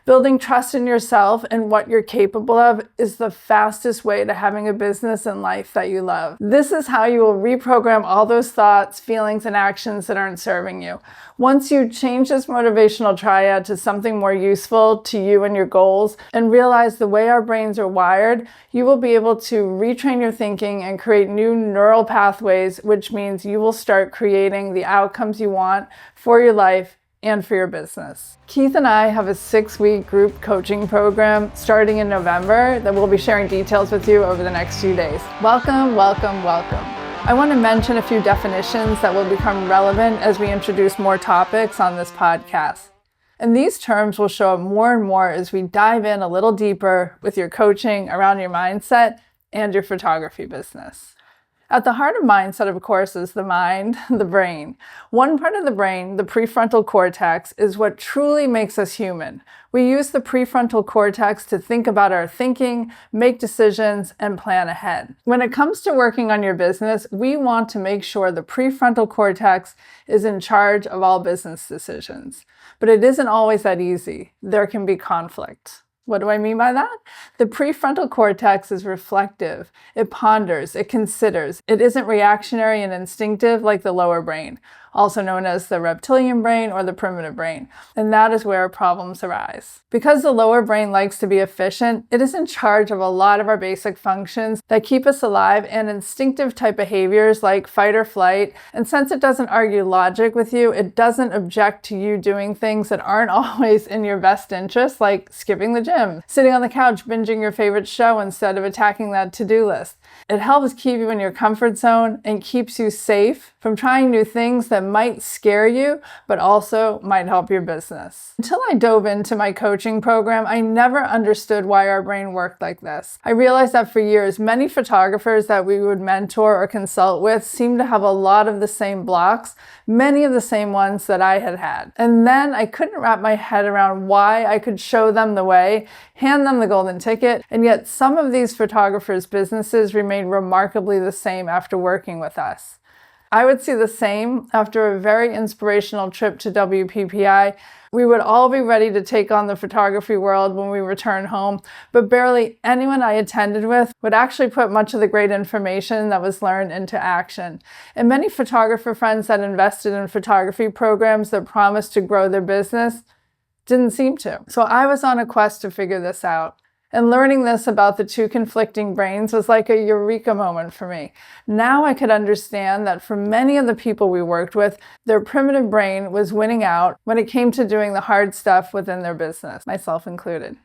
Building trust in yourself and what you're capable of is the fastest way to having a business and life that you love. This is how you will reprogram all those thoughts, feelings, and actions that aren't serving you. Once you change this motivational triad to something more useful to you and your goals and realize the way our brains are wired, you will be able to retrain your thinking and create new neural pathways, which means you will start creating the outcomes you want for your life and for your business. Keith and I have a 6-week group coaching program starting in November that we'll be sharing details with you over the next few days. Welcome, welcome, welcome. I want to mention a few definitions that will become relevant as we introduce more topics on this podcast. And these terms will show up more and more as we dive in a little deeper with your coaching around your mindset and your photography business. At the heart of mindset, of course, is the mind, the brain. One part of the brain, the prefrontal cortex, is what truly makes us human. We use the prefrontal cortex to think about our thinking, make decisions, and plan ahead. When it comes to working on your business, we want to make sure the prefrontal cortex is in charge of all business decisions. But it isn't always that easy. There can be conflict. What do I mean by that? The prefrontal cortex is reflective. It ponders, it considers. It isn't reactionary and instinctive like the lower brain, also known as the reptilian brain or the primitive brain. And that is where problems arise. Because the lower brain likes to be efficient, it is in charge of a lot of our basic functions that keep us alive and instinctive type behaviors like fight or flight. And since it doesn't argue logic with you, it doesn't object to you doing things that aren't always in your best interest, like skipping the gym, sitting on the couch binging your favorite show instead of attacking that to-do list. It helps keep you in your comfort zone and keeps you safe from trying new things that might scare you, but also might help your business. Until I dove into my coaching program, I never understood why our brain worked like this. I realized that for years, many photographers that we would mentor or consult with seemed to have a lot of the same blocks, many of the same ones that I had had. And then I couldn't wrap my head around why I could show them the way, hand them the golden ticket, and yet some of these photographers' businesses remained remarkably the same after working with us. I would see the same after a very inspirational trip to WPPI. We would all be ready to take on the photography world when we return home, but barely anyone I attended with would actually put much of the great information that was learned into action. And many photographer friends that invested in photography programs that promised to grow their business didn't seem to. So I was on a quest to figure this out. And learning this about the two conflicting brains was like a eureka moment for me. Now I could understand that for many of the people we worked with, their primitive brain was winning out when it came to doing the hard stuff within their business, myself included.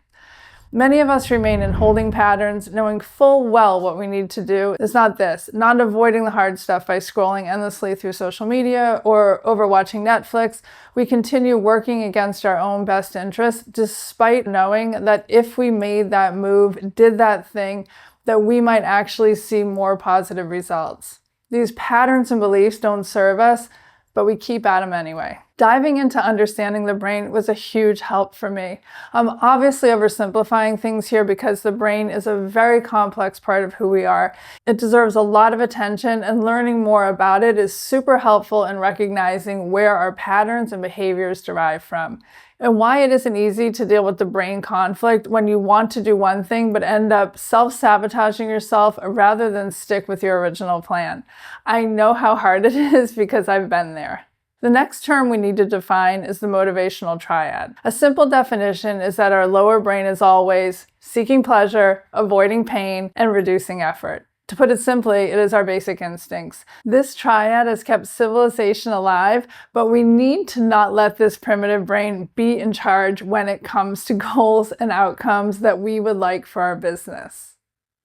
Many of us remain in holding patterns, knowing full well what we need to do is not this, not avoiding the hard stuff by scrolling endlessly through social media or overwatching Netflix. We continue working against our own best interests, despite knowing that if we made that move, did that thing, that we might actually see more positive results. These patterns and beliefs don't serve us, but we keep at them anyway. Diving into understanding the brain was a huge help for me. I'm obviously oversimplifying things here because the brain is a very complex part of who we are. It deserves a lot of attention, and learning more about it is super helpful in recognizing where our patterns and behaviors derive from, and why it isn't easy to deal with the brain conflict when you want to do one thing but end up self-sabotaging yourself rather than stick with your original plan. I know how hard it is because I've been there. The next term we need to define is the motivational triad. A simple definition is that our lower brain is always seeking pleasure, avoiding pain, and reducing effort. To put it simply, it is our basic instincts. This triad has kept civilization alive, but we need to not let this primitive brain be in charge when it comes to goals and outcomes that we would like for our business.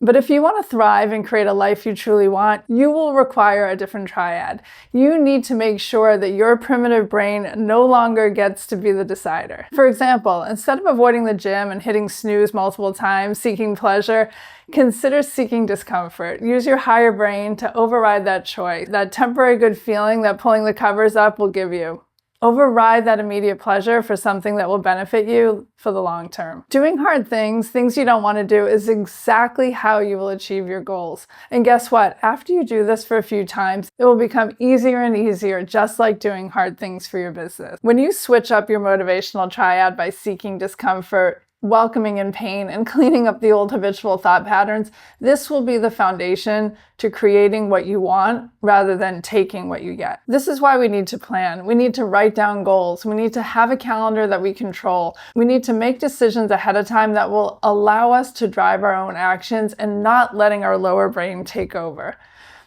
But if you want to thrive and create a life you truly want, you will require a different triad. You need to make sure that your primitive brain no longer gets to be the decider. For example, instead of avoiding the gym and hitting snooze multiple times, seeking pleasure, consider seeking discomfort. Use your higher brain to override that choice, that temporary good feeling that pulling the covers up will give you. Override that immediate pleasure for something that will benefit you for the long term. Doing hard things you don't want to do, is exactly how you will achieve your goals. And guess what? After you do this for a few times, it will become easier and easier, just like doing hard things for your business. When you switch up your motivational triad by seeking discomfort, welcoming in pain, and cleaning up the old habitual thought patterns, this will be the foundation to creating what you want rather than taking what you get. This is why we need to plan. We need to write down goals. We need to have a calendar that we control. We need to make decisions ahead of time that will allow us to drive our own actions and not letting our lower brain take over.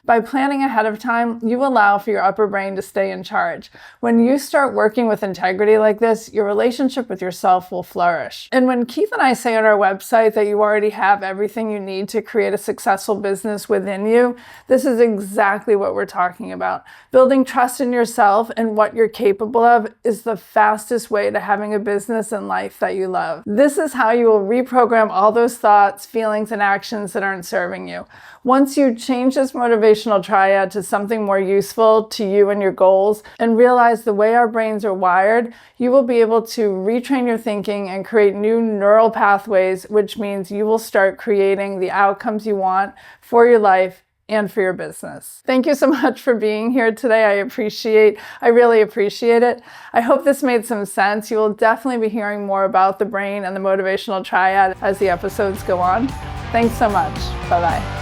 By planning ahead of time, you allow for your upper brain to stay in charge. When you start working with integrity like this, your relationship with yourself will flourish. And when Keith and I say on our website that you already have everything you need to create a successful business within you, this is exactly what we're talking about. Building trust in yourself and what you're capable of is the fastest way to having a business and life that you love. This is how you will reprogram all those thoughts, feelings, and actions that aren't serving you. Once you change this motivational triad to something more useful to you and your goals, and realize the way our brains are wired, you will be able to retrain your thinking and create new neural pathways, which means you will start creating the outcomes you want for your life and for your business. Thank you so much for being here today. I really appreciate it. I hope this made some sense. You will definitely be hearing more about the brain and the motivational triad as the episodes go on. Thanks so much. Bye-bye.